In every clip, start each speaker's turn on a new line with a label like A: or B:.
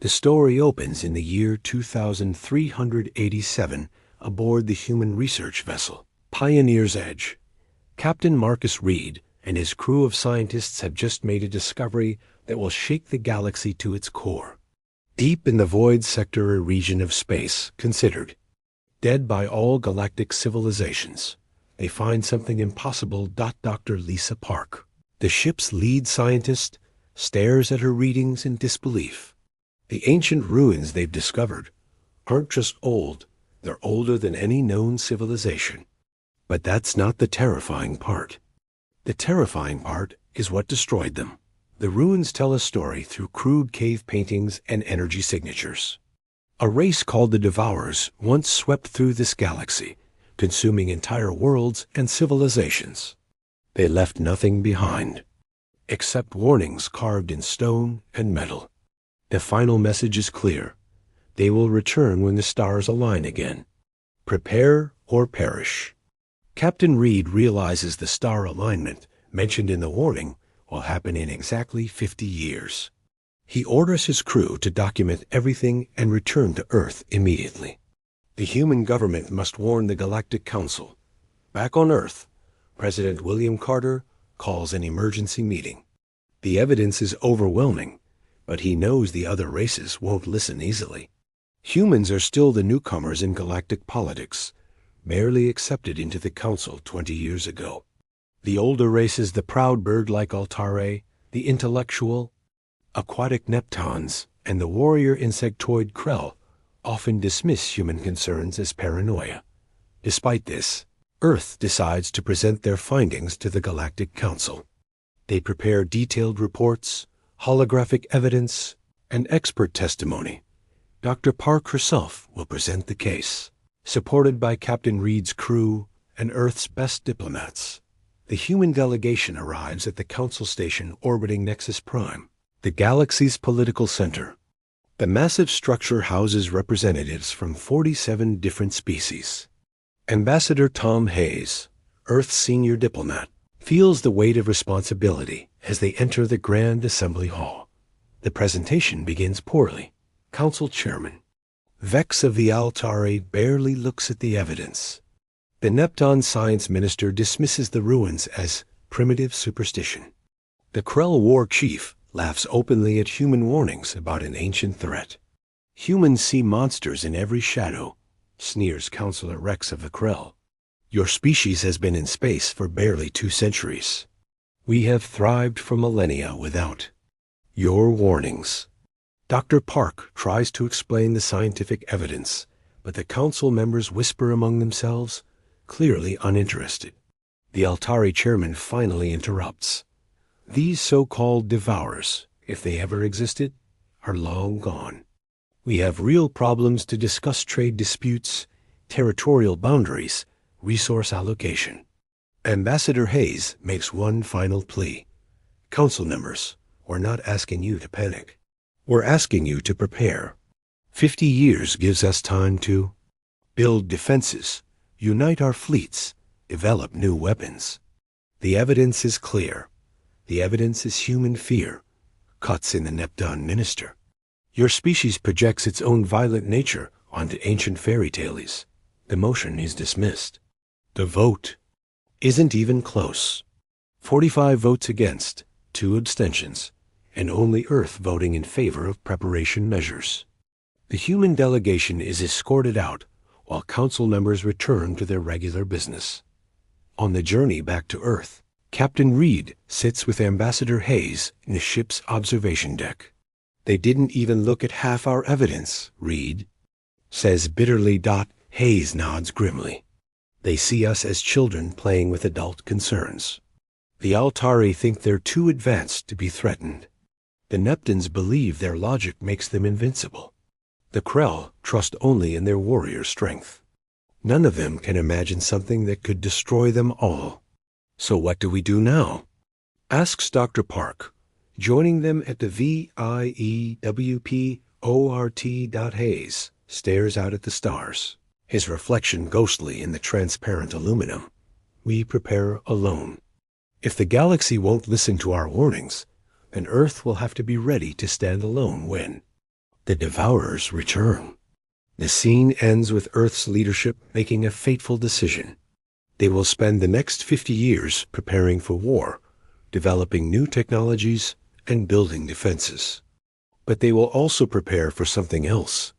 A: The story opens in the year 2387 aboard the human research vessel, Pioneer's Edge. Captain Marcus Reed and his crew of scientists have just made a discovery that will shake the galaxy to its core. Deep in the void sector, a region of space considered dead by all galactic civilizations, they find something impossible. Dr. Lisa Park, the ship's lead scientist, stares at her readings in disbelief. The ancient ruins they've discovered aren't just old, they're older than any known civilization. But that's not the terrifying part. The terrifying part is what destroyed them. The ruins tell a story through crude cave paintings and energy signatures. A race called the Devourers once swept through this galaxy, consuming entire worlds and civilizations. They left nothing behind, except warnings carved in stone and metal. The final message is clear. They will return when the stars align again. Prepare or perish. Captain Reed realizes the star alignment mentioned in the warning will happen in exactly 50 years. He orders his crew to document everything and return to Earth immediately. The human government must warn the Galactic Council. Back on Earth, President William Carter calls an emergency meeting. The evidence is overwhelming, but he knows the other races won't listen easily. Humans are still the newcomers in galactic politics, barely accepted into the Council 20 years ago. The older races, the proud bird-like Altare, the intellectual, aquatic Neptons, and the warrior insectoid Krell, often dismiss human concerns as paranoia. Despite this, Earth decides to present their findings to the Galactic Council. They prepare detailed reports, holographic evidence, and expert testimony. Dr. Park herself will present the case, supported by Captain Reed's crew and Earth's best diplomats. The human delegation arrives at the Council station orbiting Nexus Prime, the galaxy's political center. The massive structure houses representatives from 47 different species. Ambassador Tom Hayes, Earth's senior diplomat, feels the weight of responsibility as they enter the Grand Assembly Hall. The presentation begins poorly. Council Chairman Vex of the Altare barely looks at the evidence. The Nepton Science Minister dismisses the ruins as primitive superstition. The Krell War Chief laughs openly at human warnings about an ancient threat. Humans see monsters in every shadow, sneers Counselor Rex of the Krell. Your species has been in space for barely 2 centuries. We have thrived for millennia without your warnings. Dr. Park tries to explain the scientific evidence, but the council members whisper among themselves, clearly uninterested. The Altari chairman finally interrupts. These so-called Devourers, if they ever existed, are long gone. We have real problems to discuss: trade disputes, territorial boundaries, resource allocation. Ambassador Hayes makes one final plea. Council members, we're not asking you to panic. We're asking you to prepare. 50 years gives us time to build defenses, unite our fleets, develop new weapons. The evidence is clear. The evidence is human fear, cuts in the Neptun minister. Your species projects its own violent nature onto ancient fairy tales. The motion is dismissed. The vote isn't even close. 45 votes against, 2 abstentions, and only Earth voting in favor of preparation measures. The human delegation is escorted out while council members return to their regular business. On the journey back to Earth, Captain Reed sits with Ambassador Hayes in the ship's observation deck. They didn't even look at half our evidence, Reed says bitterly. Hayes nods grimly. They see us as children playing with adult concerns. The Altari think they're too advanced to be threatened. The Neptuns believe their logic makes them invincible. The Krell trust only in their warrior strength. None of them can imagine something that could destroy them all. So what do we do now? Asks Dr. Park, joining them at the VIEWPORT. Hayes stares out at the stars, his reflection ghostly in the transparent aluminum. We prepare alone. If the galaxy won't listen to our warnings, then Earth will have to be ready to stand alone when The Devourers return. The scene ends with Earth's leadership making a fateful decision. They will spend the next 50 years preparing for war, developing new technologies, and building defenses. But they will also prepare for something else,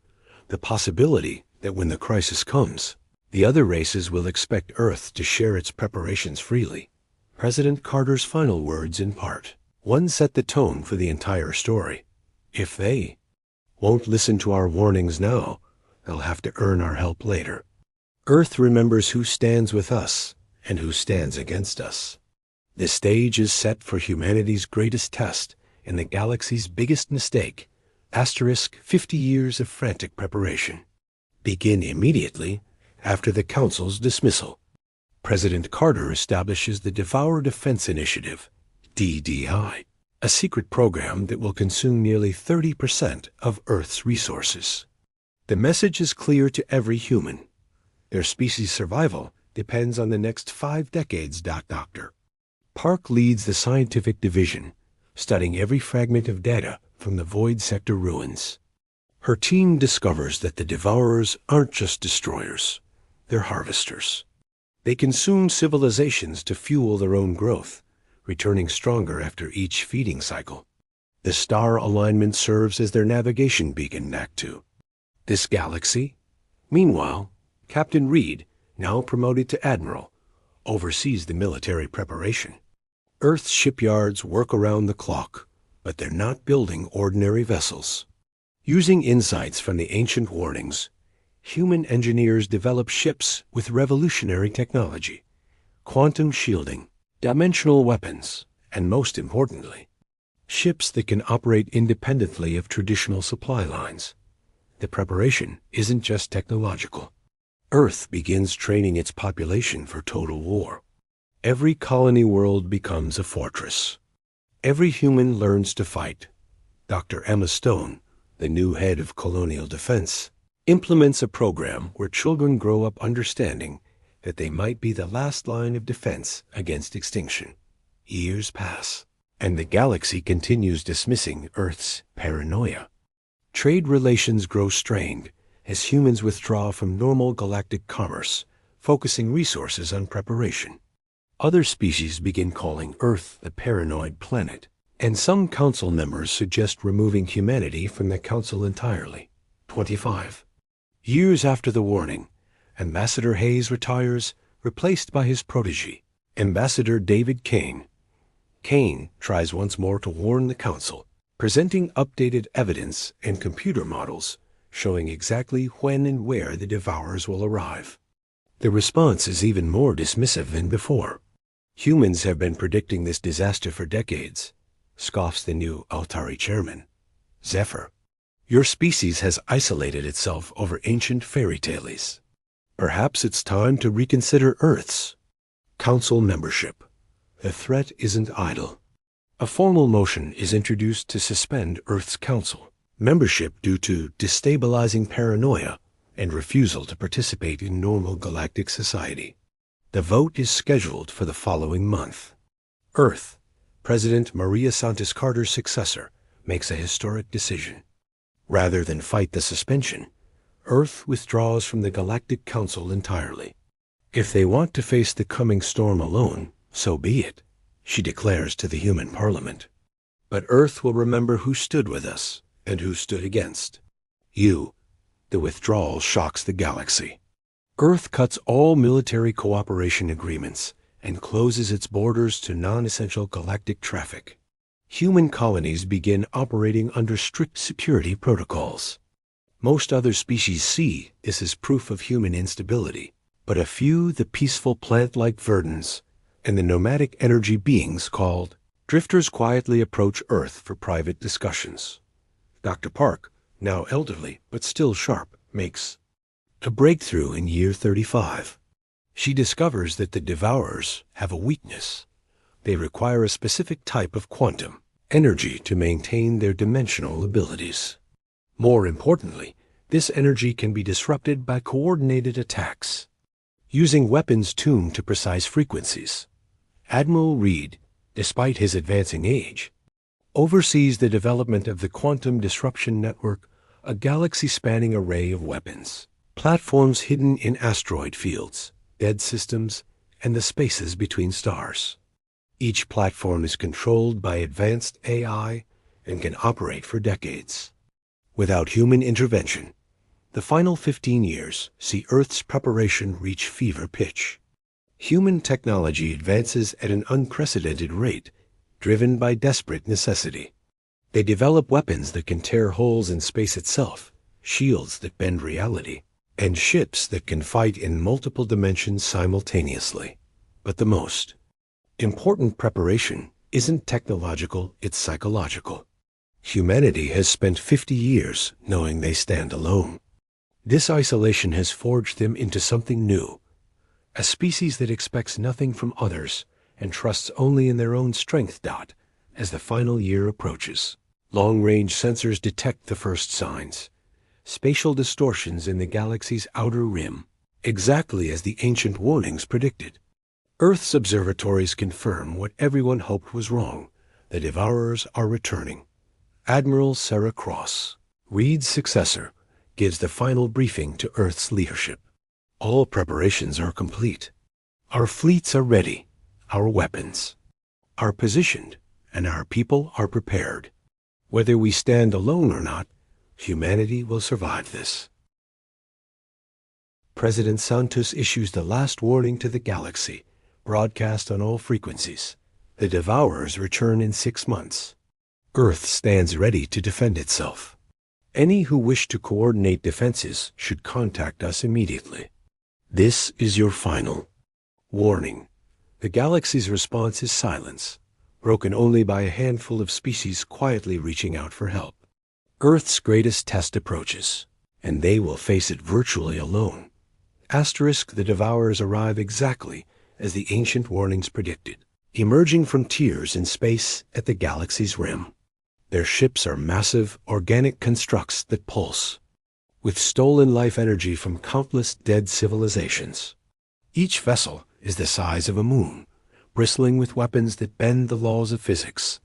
A: the possibility that when the crisis comes, the other races will expect Earth to share its preparations freely. President Carter's final words in part. One set the tone for the entire story. If they won't listen to our warnings now, they'll have to earn our help later. Earth remembers who stands with us and who stands against us. The stage is set for humanity's greatest test and the galaxy's biggest mistake. Asterisk 50 years of frantic preparation. Begin immediately after the Council's dismissal. President Carter establishes the Devourer Defense Initiative, DDI, a secret program that will consume nearly 30% of Earth's resources. The message is clear to every human. Their species' survival depends on the next 5 decades, Doctor. Park leads the scientific division, studying every fragment of data from the Void Sector ruins. Her team discovers that the Devourers aren't just destroyers, they're harvesters. They consume civilizations to fuel their own growth, returning stronger after each feeding cycle. The star alignment serves as their navigation beacon, Naktu. This galaxy, meanwhile, Captain Reed, now promoted to Admiral, oversees the military preparation. Earth's shipyards work around the clock, but they're not building ordinary vessels. Using insights from the ancient warnings, human engineers develop ships with revolutionary technology, quantum shielding, dimensional weapons, and most importantly, ships that can operate independently of traditional supply lines. The preparation isn't just technological. Earth begins training its population for total war. Every colony world becomes a fortress. Every human learns to fight. Dr. Emma Stone, the new head of colonial defense, implements a program where children grow up understanding that they might be the last line of defense against extinction. Years pass, and the galaxy continues dismissing Earth's paranoia. Trade relations grow strained as humans withdraw from normal galactic commerce, focusing resources on preparation. Other species begin calling Earth the paranoid planet, and some council members suggest removing humanity from the council entirely. 25. Years after the warning, Ambassador Hayes retires, replaced by his protege, Ambassador David Kane. Kane tries once more to warn the council, presenting updated evidence and computer models showing exactly when and where the Devourers will arrive. The response is even more dismissive than before. Humans have been predicting this disaster for decades, scoffs the new Altari chairman. Zephyr, your species has isolated itself over ancient fairy tales. Perhaps it's time to reconsider Earth's council membership. The threat isn't idle. A formal motion is introduced to suspend Earth's council membership due to destabilizing paranoia and refusal to participate in normal galactic society. The vote is scheduled for the following month. Earth, President Maria Santos Carter's successor, makes a historic decision. Rather than fight the suspension, Earth withdraws from the Galactic Council entirely. If they want to face the coming storm alone, so be it, she declares to the human parliament. But Earth will remember who stood with us and who stood against. You. The withdrawal shocks the galaxy. Earth cuts all military cooperation agreements and closes its borders to non-essential galactic traffic. Human colonies begin operating under strict security protocols. Most other species see this as proof of human instability, but a few, the peaceful plant-like verdants, and the nomadic energy beings called drifters, quietly approach Earth for private discussions. Dr. Park, now elderly but still sharp, makes a breakthrough in year 35. She discovers that the Devourers have a weakness. They require a specific type of quantum energy to maintain their dimensional abilities. More importantly, this energy can be disrupted by coordinated attacks. Using weapons tuned to precise frequencies, Admiral Reed, despite his advancing age, oversees the development of the Quantum Disruption Network a galaxy-spanning array of weapons, platforms hidden in asteroid fields, dead systems, and the spaces between stars. Each platform is controlled by advanced AI and can operate for decades. Without human intervention, the final 15 years see Earth's preparation reach fever pitch. Human technology advances at an unprecedented rate, driven by desperate necessity. They develop weapons that can tear holes in space itself, shields that bend reality, and ships that can fight in multiple dimensions simultaneously. But the most important preparation isn't technological, it's psychological. Humanity has spent 50 years knowing they stand alone. This isolation has forged them into something new, a species that expects nothing from others and trusts only in their own strength. As the final year approaches, long-range sensors detect the first signs, spatial distortions in the galaxy's outer rim, exactly as the ancient warnings predicted. Earth's observatories confirm what everyone hoped was wrong. The Devourers are returning. Admiral Sarah Cross, Reed's successor, gives the final briefing to Earth's leadership. All preparations are complete. Our fleets are ready. Our weapons are positioned, and our people are prepared. Whether we stand alone or not, humanity will survive this. President Santos issues the last warning to the galaxy, broadcast on all frequencies. The Devourers return in 6 months. Earth stands ready to defend itself. Any who wish to coordinate defenses should contact us immediately. This is your final warning. The galaxy's response is silence, broken only by a handful of species quietly reaching out for help. Earth's greatest test approaches, and they will face it virtually alone. The Devourers arrive exactly as the ancient warnings predicted, emerging from tiers in space at the galaxy's rim. Their ships are massive, organic constructs that pulse, with stolen life energy from countless dead civilizations. Each vessel is the size of a moon, bristling with weapons that bend the laws of physics.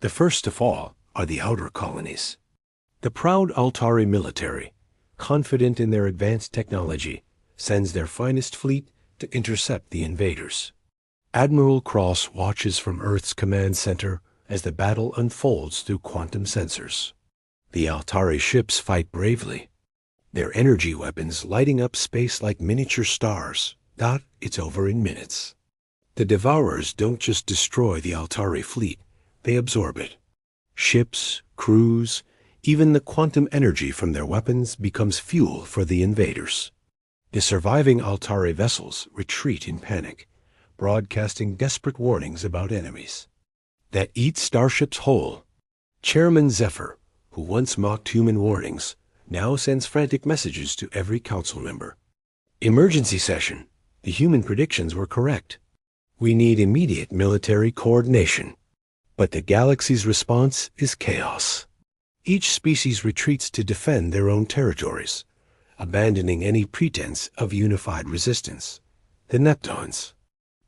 A: The first to fall are the outer colonies. The proud Altari military, confident in their advanced technology, sends their finest fleet to intercept the invaders. Admiral Cross watches from Earth's command center as the battle unfolds through quantum sensors. The Altari ships fight bravely, their energy weapons lighting up space like miniature stars. It's over in minutes. The Devourers don't just destroy the Altari fleet, they absorb it. Ships, crews, even the quantum energy from their weapons becomes fuel for the invaders. The surviving Altari vessels retreat in panic, broadcasting desperate warnings about enemies that eat starships whole. Chairman Zephyr, who once mocked human warnings, now sends frantic messages to every council member. Emergency session. The human predictions were correct. We need immediate military coordination. But the galaxy's response is chaos. Each species retreats to defend their own territories, abandoning any pretense of unified resistance. The Neptunes,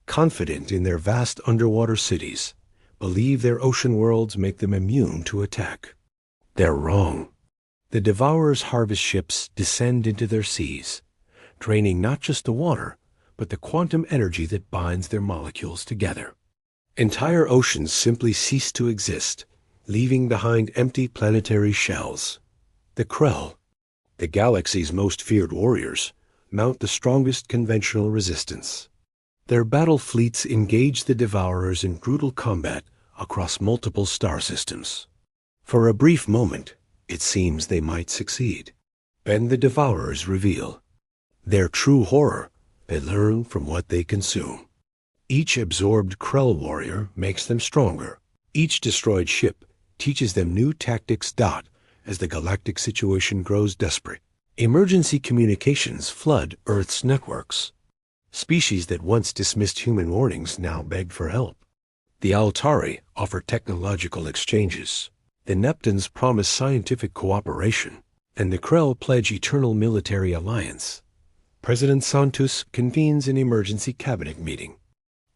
A: confident in their vast underwater cities, believe their ocean worlds make them immune to attack. They're wrong. The Devourers' harvest ships descend into their seas, draining not just the water, but the quantum energy that binds their molecules together. Entire oceans simply cease to exist, leaving behind empty planetary shells. The Krell, the galaxy's most feared warriors, mount the strongest conventional resistance. Their battle fleets engage the Devourers in brutal combat across multiple star systems. For a brief moment, it seems they might succeed. Then the Devourers reveal their true horror. They learn from what they consume. Each absorbed Krell warrior makes them stronger. Each destroyed ship teaches them new tactics. As the galactic situation grows desperate, emergency communications flood Earth's networks. Species that once dismissed human warnings now beg for help. The Altari offer technological exchanges. The Neptunes promise scientific cooperation, and the Krell pledge eternal military alliance. President Santos convenes an emergency cabinet meeting.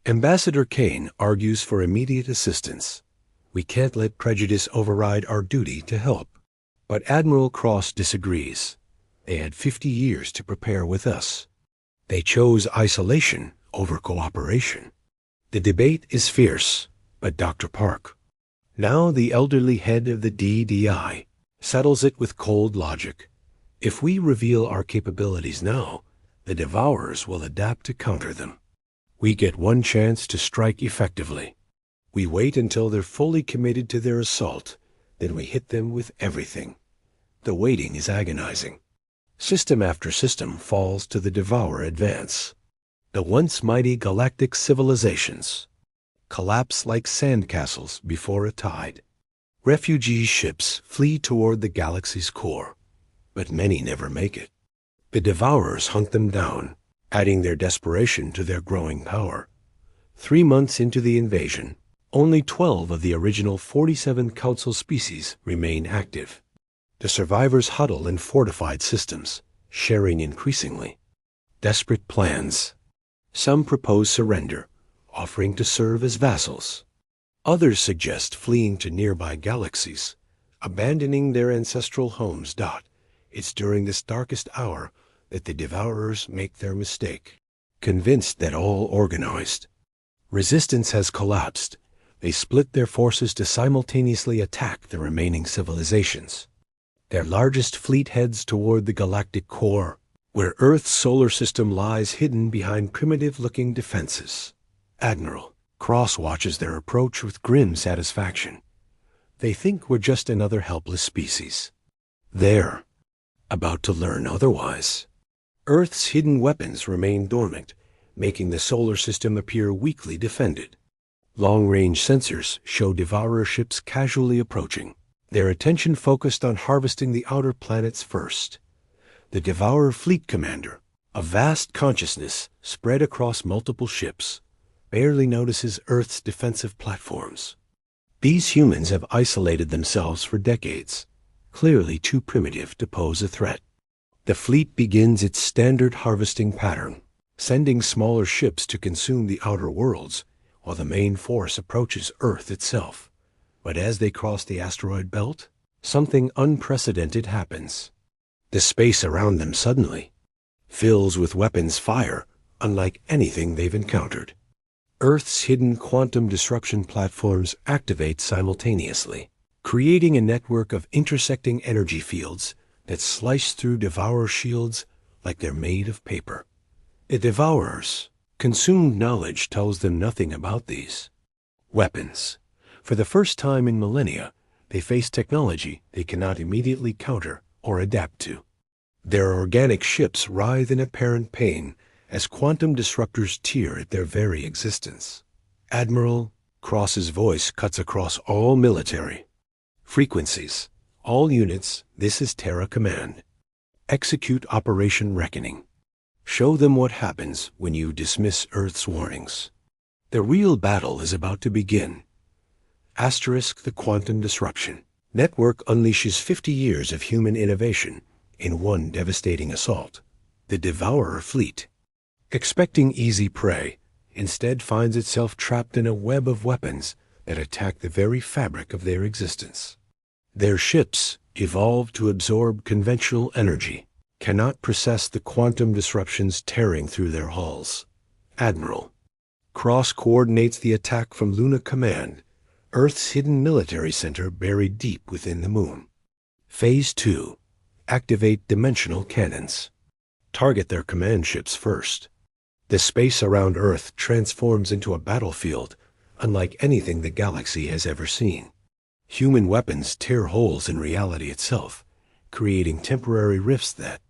A: Ambassador Kane argues for immediate assistance. We can't let prejudice override our duty to help. But Admiral Cross disagrees. They had 50 years to prepare with us. They chose isolation over cooperation. The debate is fierce, but Dr. Park, now the elderly head of the DDI, settles it with cold logic. If we reveal our capabilities now, the Devourers will adapt to counter them. We get one chance to strike effectively. We wait until they're fully committed to their assault, then we hit them with everything. The waiting is agonizing. System after system falls to the Devourer advance. The once mighty galactic civilizations collapse like sandcastles before a tide. Refugee ships flee toward the galaxy's core, but many never make it. The Devourers hunt them down, adding their desperation to their growing power. 3 months into the invasion, only 12 of the original 47 Council species remain active. The survivors huddle in fortified systems, sharing increasingly. Desperate plans. Some propose surrender, offering to serve as vassals. Others suggest fleeing to nearby galaxies, abandoning their ancestral homes. It's during this darkest hour that the Devourers make their mistake. Convinced that all organized resistance has collapsed, they split their forces to simultaneously attack the remaining civilizations. Their largest fleet heads toward the galactic core, where Earth's solar system lies hidden behind primitive-looking defenses. Admiral Cross watches their approach with grim satisfaction. They think we're just another helpless species. They're about to learn otherwise. Earth's hidden weapons remain dormant, making the solar system appear weakly defended. Long-range sensors show Devourer ships casually approaching, their attention focused on harvesting the outer planets first. The Devourer fleet commander, a vast consciousness spread across multiple ships, barely notices Earth's defensive platforms. These humans have isolated themselves for decades, clearly too primitive to pose a threat. The fleet begins its standard harvesting pattern, sending smaller ships to consume the outer worlds, while the main force approaches Earth itself. But as they cross the asteroid belt, something unprecedented happens. The space around them suddenly fills with weapons fire unlike anything they've encountered. Earth's hidden quantum disruption platforms activate simultaneously, creating a network of intersecting energy fields that slice through Devourer shields like they're made of paper. The Devourers' consumed knowledge tells them nothing about these weapons. For the first time in millennia, they face technology they cannot immediately counter or adapt to. Their organic ships writhe in apparent pain as quantum disruptors tear at their very existence. Admiral Cross's voice cuts across all military frequencies. All units, this is Terra Command. Execute Operation Reckoning. Show them what happens when you dismiss Earth's warnings. The real battle is about to begin. Asterisk the quantum disruption. Network unleashes 50 years of human innovation in one devastating assault. The Devourer fleet, expecting easy prey, instead finds itself trapped in a web of weapons that attack the very fabric of their existence. Their ships, evolved to absorb conventional energy, cannot process the quantum disruptions tearing through their hulls. Admiral Cross coordinates the attack from Luna Command, Earth's hidden military center buried deep within the moon. Phase 2. Activate dimensional cannons. Target their command ships first. The space around Earth transforms into a battlefield unlike anything the galaxy has ever seen. Human weapons tear holes in reality itself, creating temporary rifts that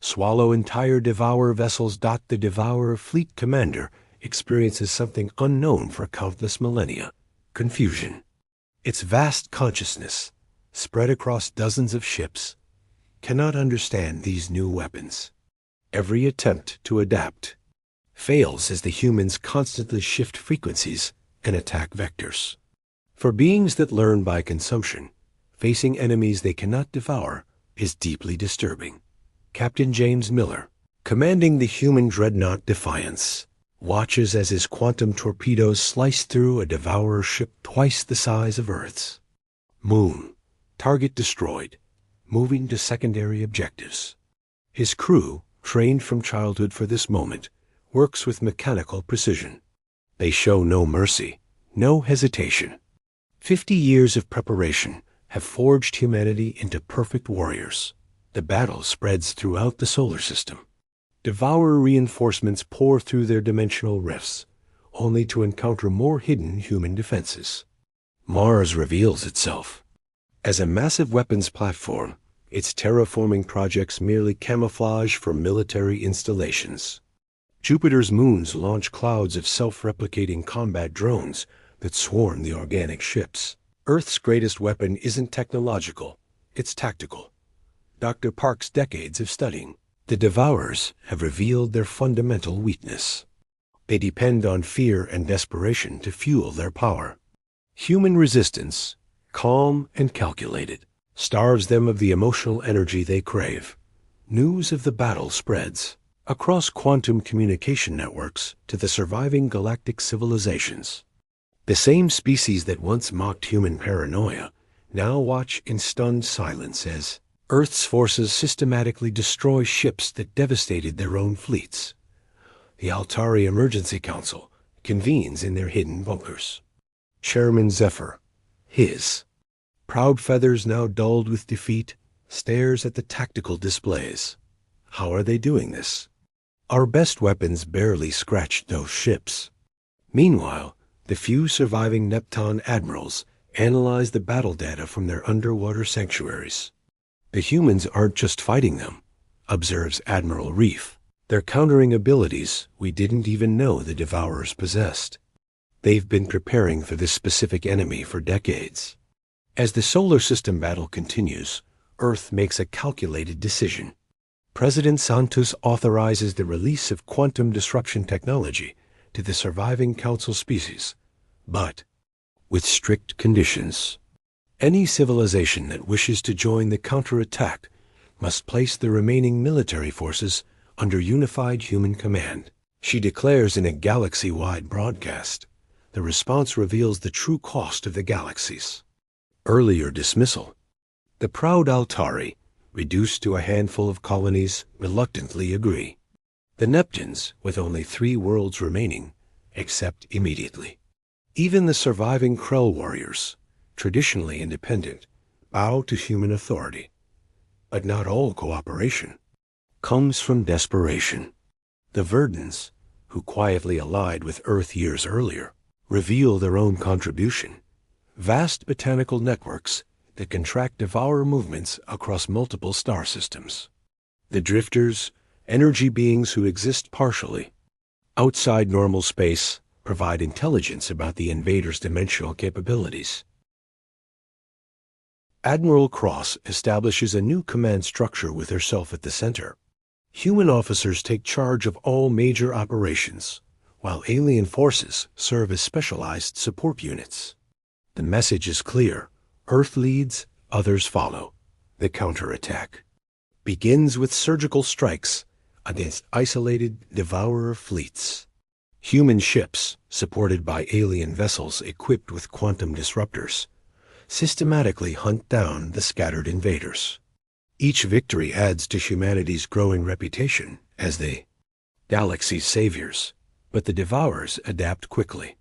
A: swallow entire Devourer vessels. The Devourer fleet commander experiences something unknown for countless millennia: confusion. Its vast consciousness, spread across dozens of ships, cannot understand these new weapons. Every attempt to adapt fails as the humans constantly shift frequencies and attack vectors. For beings that learn by consumption, facing enemies they cannot devour is deeply disturbing. Captain James Miller, commanding the human dreadnought Defiance, watches as his quantum torpedoes slice through a Devourer ship twice the size of Earth's. Moon. Target destroyed. moving to secondary objectives. His crew, trained from childhood for this moment, works with mechanical precision. They show no mercy, no hesitation. 50 years of preparation have forged humanity into perfect warriors. The battle spreads throughout the solar system. Devourer reinforcements pour through their dimensional rifts, only to encounter more hidden human defenses. Mars reveals itself. As a massive weapons platform, its terraforming projects merely camouflage for military installations. Jupiter's moons launch clouds of self-replicating combat drones that swarm the organic ships. Earth's greatest weapon isn't technological, it's tactical. Dr. Park's decades of studying. The Devourers have revealed their fundamental weakness. They depend on fear and desperation to fuel their power. Human resistance, calm and calculated, starves them of the emotional energy they crave. News of the battle spreads across quantum communication networks to the surviving galactic civilizations. The same species that once mocked human paranoia now watch in stunned silence as Earth's forces systematically destroy ships that devastated their own fleets. The Altari Emergency Council convenes in their hidden bunkers. Chairman Zephyr, his proud feathers now dulled with defeat, stares at the tactical displays. How are they doing this? Our best weapons barely scratched those ships. Meanwhile, the few surviving Neptune admirals analyze the battle data from their underwater sanctuaries. The humans aren't just fighting them, observes Admiral Reef. They're countering abilities we didn't even know the Devourers possessed. They've been preparing for this specific enemy for decades. As the solar system battle continues, Earth makes a calculated decision. President Santos authorizes the release of quantum disruption technology to the surviving council species, but with strict conditions. Any civilization that wishes to join the counterattack must place the remaining military forces under unified human command. She declares in a galaxy-wide broadcast. The response reveals the true cost of the galaxies. Earlier dismissal. The proud Altari, reduced to a handful of colonies, reluctantly agree. The Neptunes, with only 3 worlds remaining, accept immediately. Even the surviving Krell warriors, traditionally independent, bow to human authority. But not all cooperation comes from desperation. The Verdans, who quietly allied with Earth years earlier, reveal their own contribution. Vast botanical networks that can track Devourer movements across multiple star systems. The Drifters, energy beings who exist partially outside normal space, provide intelligence about the invaders' dimensional capabilities. Admiral Cross establishes a new command structure with herself at the center. Human officers take charge of all major operations, while alien forces serve as specialized support units. The message is clear. Earth leads, others follow. The counterattack begins with surgical strikes against isolated Devourer fleets. Human ships, supported by alien vessels equipped with quantum disruptors, systematically hunt down the scattered invaders. Each victory adds to humanity's growing reputation as the galaxy's saviors, but the Devourers adapt quickly.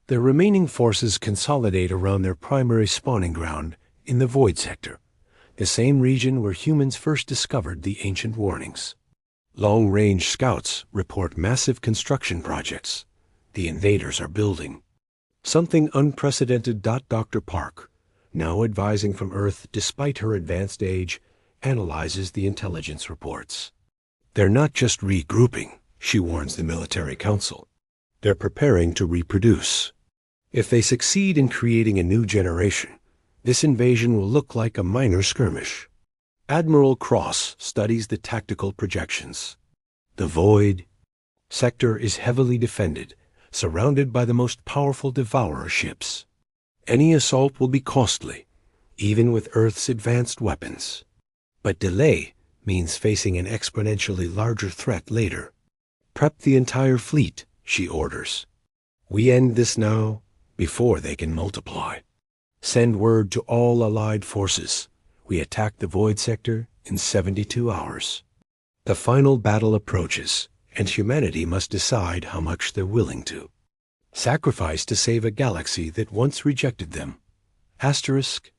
A: Their remaining forces consolidate around their primary spawning ground in the Void Sector, the same region where humans first discovered the ancient warnings. Long-range scouts report massive construction projects. The invaders are building. Something unprecedented. Dr. Park, now advising from Earth despite her advanced age, analyzes the intelligence reports. They're not just regrouping, she warns the military council. They're preparing to reproduce. If they succeed in creating a new generation, this invasion will look like a minor skirmish. Admiral Cross studies the tactical projections. The Void Sector is heavily defended, surrounded by the most powerful Devourer ships. Any assault will be costly, even with Earth's advanced weapons. But delay means facing an exponentially larger threat later. Prep the entire fleet, she orders. We end this now, before they can multiply. Send word to all allied forces. We attack the void sector in 72 hours. The final battle approaches, and humanity must decide how much they're willing to sacrifice to save a galaxy that once rejected them. Asterisk,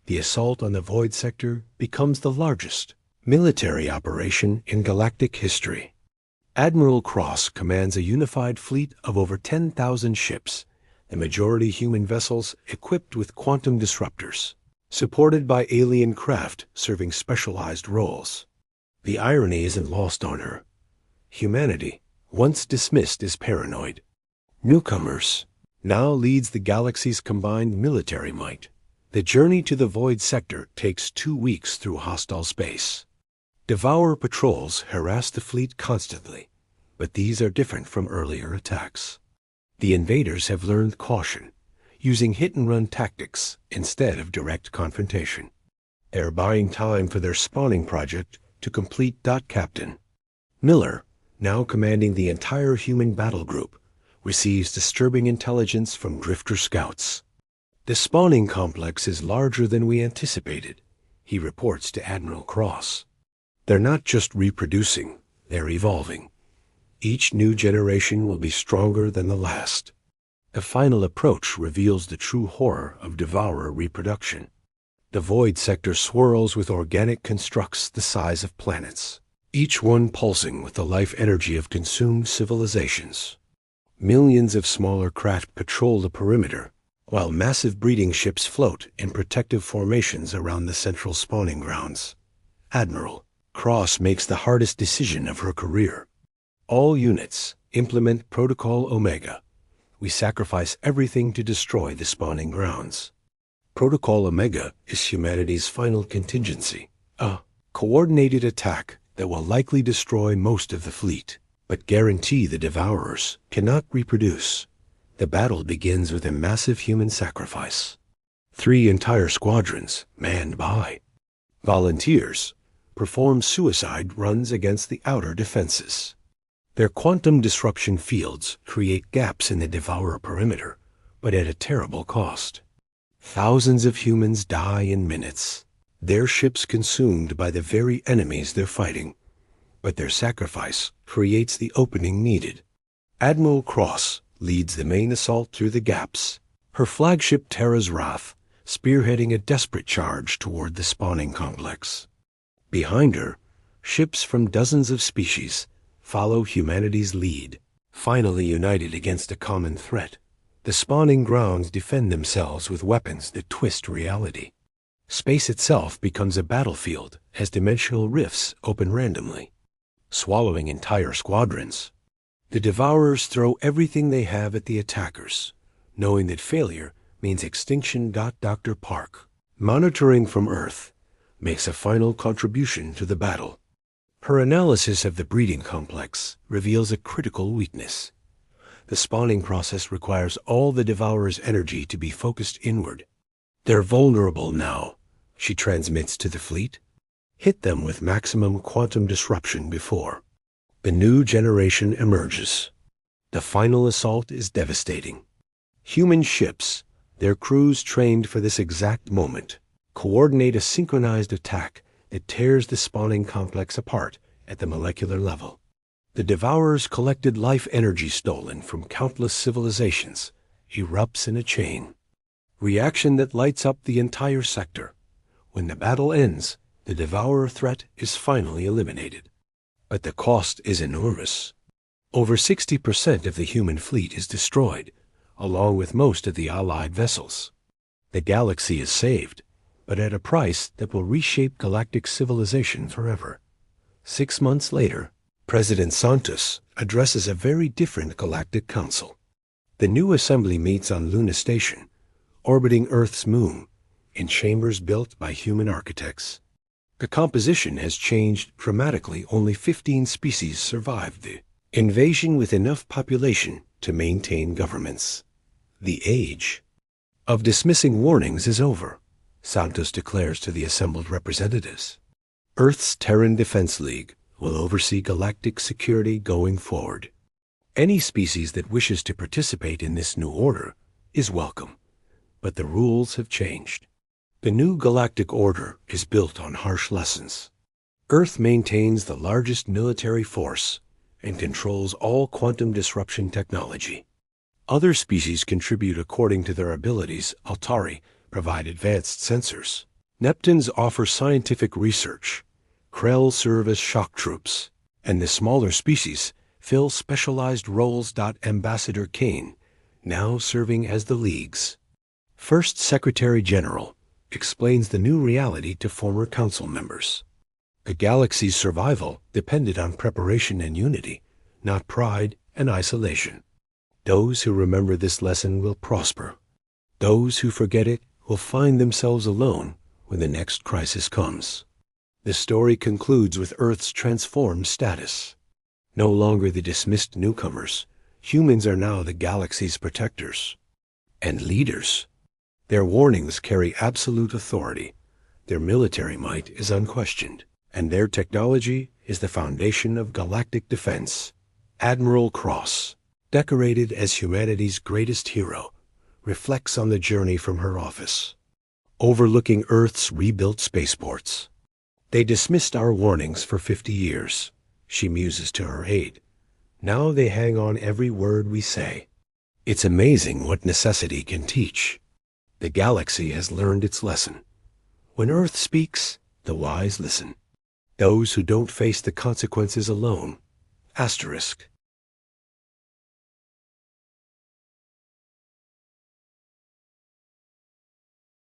A: the assault on the void sector becomes the largest military operation in galactic history. Admiral Cross commands a unified fleet of over 10,000 ships, the majority human vessels equipped with quantum disruptors, supported by alien craft serving specialized roles. The irony isn't lost on her. Humanity, once dismissed as paranoid newcomers, now leads the galaxy's combined military might. The journey to the void sector takes 2 weeks through hostile space. Devourer patrols harass the fleet constantly, but these are different from earlier attacks. The invaders have learned caution, using hit-and-run tactics instead of direct confrontation. They're buying time for their spawning project to complete. Captain Miller, now commanding the entire human battle group, receives disturbing intelligence from drifter scouts. The spawning complex is larger than we anticipated, he reports to Admiral Cross. They're not just reproducing, they're evolving. Each new generation will be stronger than the last. The final approach reveals the true horror of devourer reproduction. The void sector swirls with organic constructs the size of planets, each one pulsing with the life energy of consumed civilizations. Millions of smaller craft patrol the perimeter, while massive breeding ships float in protective formations around the central spawning grounds. Admiral Cross makes the hardest decision of her career. All units implement Protocol Omega. We sacrifice everything to destroy the spawning grounds. Protocol Omega is humanity's final contingency, a coordinated attack that will likely destroy most of the fleet, but guarantee the Devourers cannot reproduce. The battle begins with a massive human sacrifice. 3 entire squadrons, manned by volunteers, perform suicide runs against the outer defenses. Their quantum disruption fields create gaps in the Devourer perimeter, but at a terrible cost. Thousands of humans die in minutes, their ships consumed by the very enemies they're fighting. But their sacrifice creates the opening needed. Admiral Cross leads the main assault through the gaps, her flagship Terra's Wrath spearheading a desperate charge toward the spawning complex. Behind her, ships from dozens of species follow humanity's lead. Finally united against a common threat, the spawning grounds defend themselves with weapons that twist reality. Space itself becomes a battlefield as dimensional rifts open randomly, swallowing entire squadrons. The Devourers throw everything they have at the attackers, knowing that failure means extinction. Dr. Park, monitoring from Earth, makes a final contribution to the battle. Her analysis of the breeding complex reveals a critical weakness. The spawning process requires all the Devourers' energy to be focused inward. They're vulnerable now, she transmits to the fleet. Hit them with maximum quantum disruption before the new generation emerges. The final assault is devastating. Human ships, their crews trained for this exact moment, coordinate a synchronized attack that tears the spawning complex apart at the molecular level. The Devourers' collected life energy stolen from countless civilizations erupts in a chain reaction that lights up the entire sector. When the battle ends, the Devourer threat is finally eliminated. But the cost is enormous. Over 60% of the human fleet is destroyed, along with most of the Allied vessels. The galaxy is saved, but at a price that will reshape galactic civilization forever. 6 months later, President Santos addresses a very different galactic council. The new assembly meets on Luna Station, orbiting Earth's moon, in chambers built by human architects. The composition has changed dramatically. Only 15 species survived the invasion with enough population to maintain governments. The age of dismissing warnings is over, Santos declares to the assembled representatives. Earth's Terran Defense League will oversee galactic security going forward. Any species that wishes to participate in this new order is welcome, but the rules have changed. The new galactic order is built on harsh lessons. Earth maintains the largest military force and controls all quantum disruption technology. Other species contribute according to their abilities. Altari provide advanced sensors. Neptunes offer scientific research. Krell serve as shock troops. And the smaller species fill specialized roles. Ambassador Kane, now serving as the League's First Secretary General, explains the new reality to former council members. The galaxy's survival depended on preparation and unity, not pride and isolation. Those who remember this lesson will prosper. Those who forget it will find themselves alone when the next crisis comes. The story concludes with Earth's transformed status. No longer the dismissed newcomers, humans are now the galaxy's protectors and leaders. Their warnings carry absolute authority. Their military might is unquestioned, and their technology is the foundation of galactic defense. Admiral Cross, decorated as humanity's greatest hero, reflects on the journey from her office, overlooking Earth's rebuilt spaceports. They dismissed our warnings for 50 years, she muses to her aide. Now they hang on every word we say. It's amazing what necessity can teach. The galaxy has learned its lesson. When Earth speaks, the wise listen. Those who don't face the consequences alone. Asterisk.